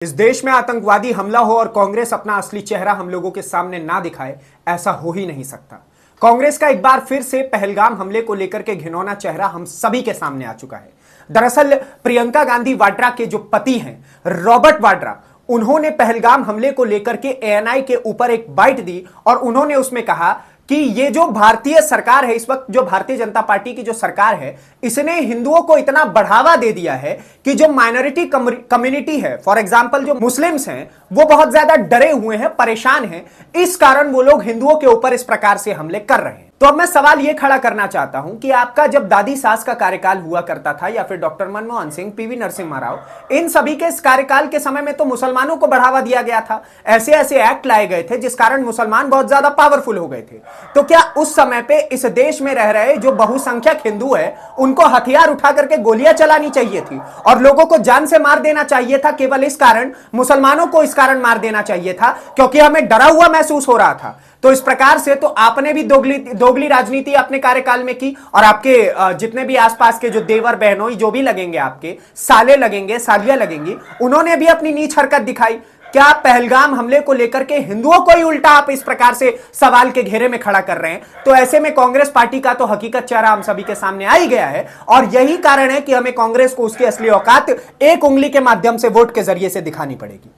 इस देश में आतंकवादी हमला हो और कांग्रेस अपना असली चेहरा हम लोगों के सामने ना दिखाए, ऐसा हो ही नहीं सकता। कांग्रेस का एक बार फिर से पहलगाम हमले को लेकर के घिनौना चेहरा हम सभी के सामने आ चुका है। दरअसल प्रियंका गांधी वाड्रा के जो पति हैं रॉबर्ट वाड्रा, उन्होंने पहलगाम हमले को लेकर के एएनआई के ऊपर एक बाइट दी और उन्होंने उसमें कहा कि ये जो भारतीय सरकार है, इस वक्त जो भारतीय जनता पार्टी की जो सरकार है, इसने हिंदुओं को इतना बढ़ावा दे दिया है कि जो माइनॉरिटी कम्युनिटी है, फॉर एग्जांपल जो मुस्लिम्स हैं, वो बहुत ज्यादा डरे हुए हैं, परेशान हैं। इस कारण वो लोग हिंदुओं के ऊपर इस प्रकार से हमले कर रहे हैं। तो अब मैं सवाल ये खड़ा करना चाहता हूं कि आपका जब दादी सास का कार्यकाल हुआ करता था या फिर डॉक्टर मनमोहन सिंह, पीवी नरसिम्हा राव, इन सभी के इस कार्यकाल के समय में तो मुसलमानों को बढ़ावा दिया गया था। ऐसे ऐसे एक्ट लाए गए थे जिस कारण मुसलमान बहुत ज्यादा पावरफुल हो गए थे। तो क्या उस समय पे इस देश में रह रहे जो बहुसंख्यक हिंदू है, उनको हथियार उठा करके गोलियां चलानी चाहिए थी और लोगों को जान से मार देना चाहिए था? केवल इस कारण मुसलमानों को इस कारण मार देना चाहिए था क्योंकि हमें डरा हुआ महसूस हो रहा था। तो इस प्रकार से तो आपने भी दोगली राजनीति अपने कार्यकाल में की और आपके जितने भी आसपास के जो देवर बहनोई जो भी लगेंगे, आपके साले लगेंगे, सालियां लगेंगी, उन्होंने भी अपनी नीच हरकत दिखाई। क्या पहलगाम हमले को लेकर के हिंदुओं को ही उल्टा आप इस प्रकार से सवाल के घेरे में खड़ा कर रहे हैं? तो ऐसे में कांग्रेस पार्टी का तो हकीकत चेहरा हम सभी के सामने आ ही गया है और यही कारण है कि हमें कांग्रेस को उसकी असली औकात एक उंगली के माध्यम से वोट के जरिए से दिखानी पड़ेगी।